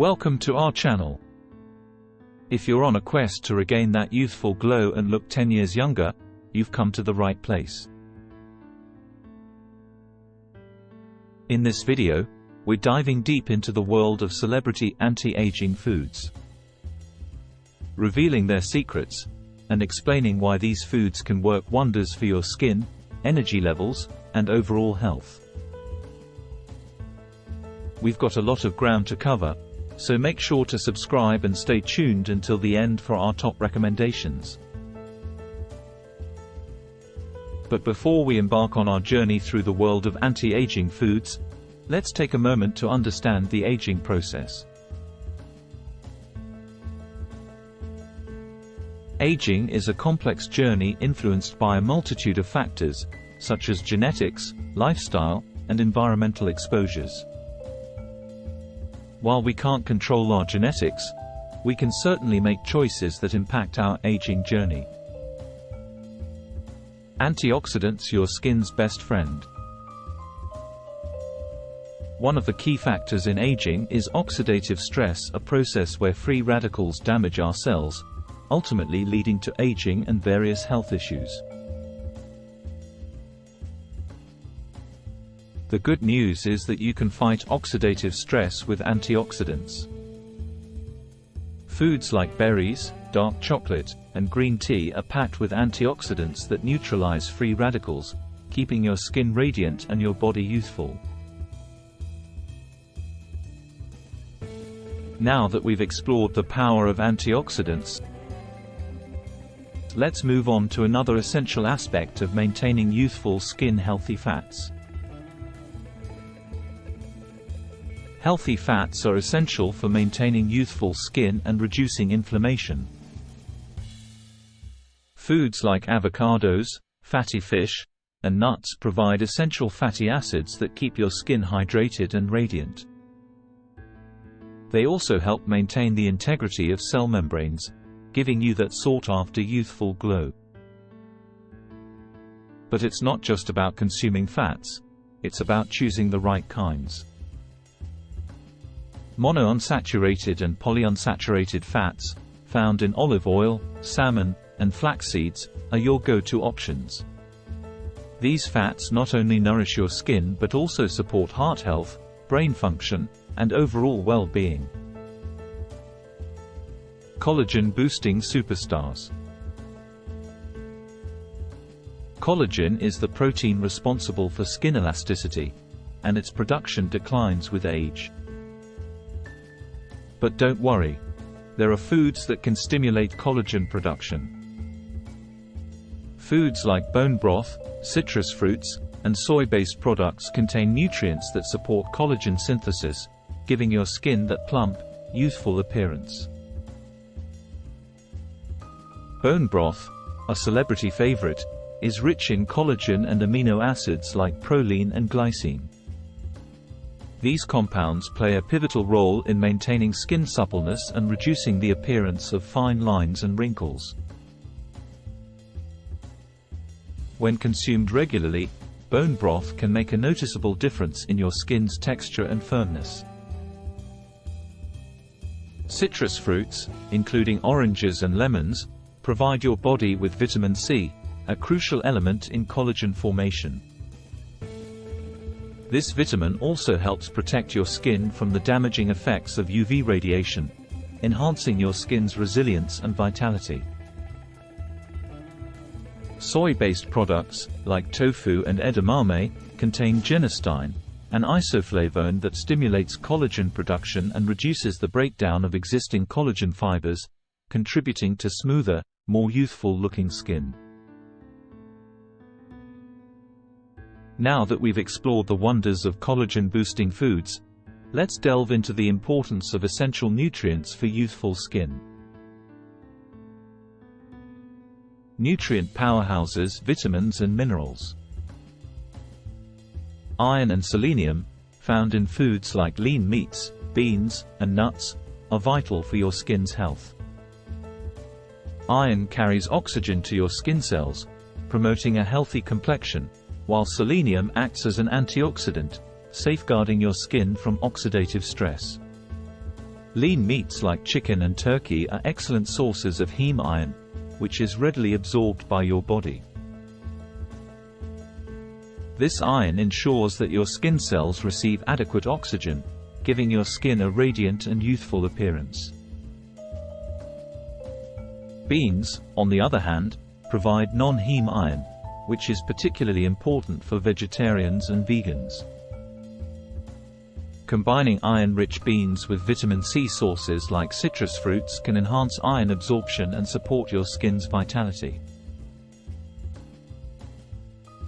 Welcome to our channel. If you're on a quest to regain that youthful glow and look 10 years younger, you've come to the right place. In this video, we're diving deep into the world of celebrity anti-aging foods, revealing their secrets, and explaining why these foods can work wonders for your skin, energy levels, and overall health. We've got a lot of ground to cover, so make sure to subscribe and stay tuned until the end for our top recommendations. But before we embark on our journey through the world of anti-aging foods, let's take a moment to understand the aging process. Aging is a complex journey influenced by a multitude of factors, such as genetics, lifestyle, and environmental exposures. While we can't control our genetics, we can certainly make choices that impact our aging journey. Antioxidants, your skin's best friend. One of the key factors in aging is oxidative stress, a process where free radicals damage our cells, ultimately leading to aging and various health issues. The good news is that you can fight oxidative stress with antioxidants. Foods like berries, dark chocolate, and green tea are packed with antioxidants that neutralize free radicals, keeping your skin radiant and your body youthful. Now that we've explored the power of antioxidants, let's move on to another essential aspect of maintaining youthful skin: healthy fats. Healthy fats are essential for maintaining youthful skin and reducing inflammation. Foods like avocados, fatty fish, and nuts provide essential fatty acids that keep your skin hydrated and radiant. They also help maintain the integrity of cell membranes, giving you that sought-after youthful glow. But it's not just about consuming fats, it's about choosing the right kinds. Monounsaturated and polyunsaturated fats, found in olive oil, salmon, and flax seeds, are your go-to options. These fats not only nourish your skin but also support heart health, brain function, and overall well-being. Collagen-boosting superstars. Collagen is the protein responsible for skin elasticity, and its production declines with age. But don't worry, there are foods that can stimulate collagen production. Foods like bone broth, citrus fruits, and soy-based products contain nutrients that support collagen synthesis, giving your skin that plump, youthful appearance. Bone broth, a celebrity favorite, is rich in collagen and amino acids like proline and glycine. These compounds play a pivotal role in maintaining skin suppleness and reducing the appearance of fine lines and wrinkles. When consumed regularly, bone broth can make a noticeable difference in your skin's texture and firmness. Citrus fruits, including oranges and lemons, provide your body with vitamin C, a crucial element in collagen formation. This vitamin also helps protect your skin from the damaging effects of UV radiation, enhancing your skin's resilience and vitality. Soy-based products, like tofu and edamame, contain genistein, an isoflavone that stimulates collagen production and reduces the breakdown of existing collagen fibers, contributing to smoother, more youthful-looking skin. Now that we've explored the wonders of collagen-boosting foods, let's delve into the importance of essential nutrients for youthful skin. Nutrient powerhouses, vitamins and minerals. Iron and selenium, found in foods like lean meats, beans, and nuts, are vital for your skin's health. Iron carries oxygen to your skin cells, promoting a healthy complexion, while selenium acts as an antioxidant, safeguarding your skin from oxidative stress. Lean meats like chicken and turkey are excellent sources of heme iron, which is readily absorbed by your body. This iron ensures that your skin cells receive adequate oxygen, giving your skin a radiant and youthful appearance. Beans, on the other hand, provide non-heme iron, which is particularly important for vegetarians and vegans. Combining iron-rich beans with vitamin C sources like citrus fruits can enhance iron absorption and support your skin's vitality.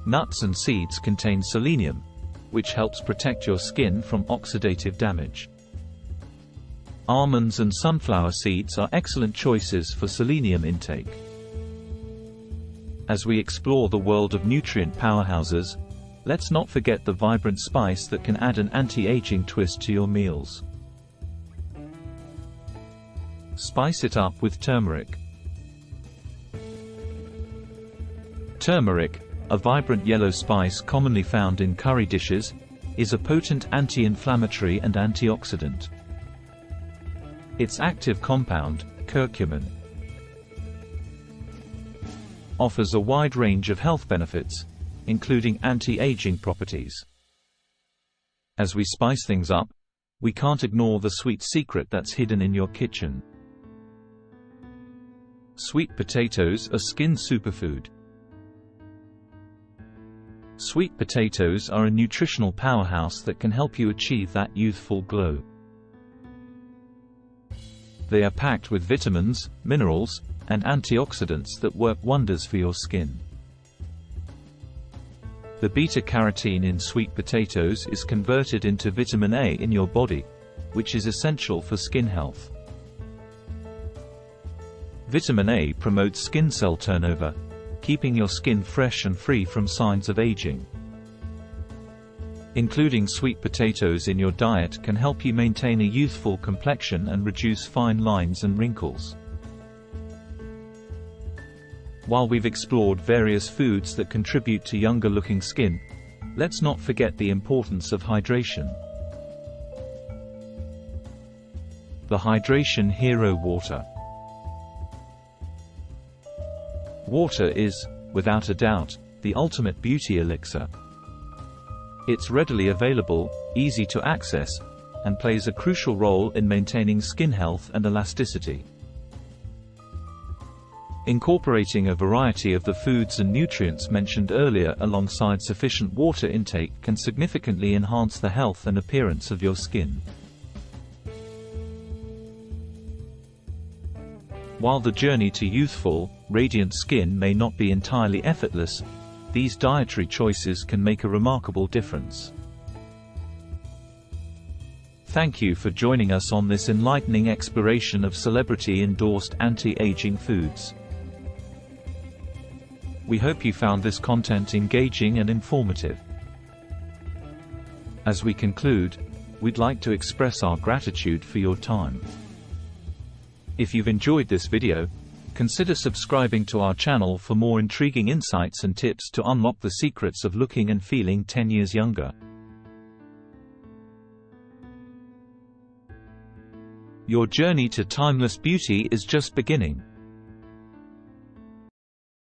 Nuts and seeds contain selenium, which helps protect your skin from oxidative damage. Almonds and sunflower seeds are excellent choices for selenium intake. As we explore the world of nutrient powerhouses, let's not forget the vibrant spice that can add an anti-aging twist to your meals. Spice it up with turmeric. Turmeric, a vibrant yellow spice commonly found in curry dishes, is a potent anti-inflammatory and antioxidant. Its active compound, curcumin, offers a wide range of health benefits, including anti-aging properties. As we spice things up, we can't ignore the sweet secret that's hidden in your kitchen. Sweet potatoes are skin superfood. Sweet potatoes are a nutritional powerhouse that can help you achieve that youthful glow. They are packed with vitamins, minerals, and antioxidants that work wonders for your skin. The beta-carotene in sweet potatoes is converted into vitamin A in your body, which is essential for skin health. Vitamin A promotes skin cell turnover, keeping your skin fresh and free from signs of aging. Including sweet potatoes in your diet can help you maintain a youthful complexion and reduce fine lines and wrinkles. While we've explored various foods that contribute to younger-looking skin, let's not forget the importance of hydration. The hydration hero: water. Water is, without a doubt, the ultimate beauty elixir. It's readily available, easy to access, and plays a crucial role in maintaining skin health and elasticity. Incorporating a variety of the foods and nutrients mentioned earlier alongside sufficient water intake can significantly enhance the health and appearance of your skin. While the journey to youthful, radiant skin may not be entirely effortless, these dietary choices can make a remarkable difference. Thank you for joining us on this enlightening exploration of celebrity-endorsed anti-aging foods. We hope you found this content engaging and informative. As we conclude, we'd like to express our gratitude for your time. If you've enjoyed this video, consider subscribing to our channel for more intriguing insights and tips to unlock the secrets of looking and feeling 10 years younger. Your journey to timeless beauty is just beginning.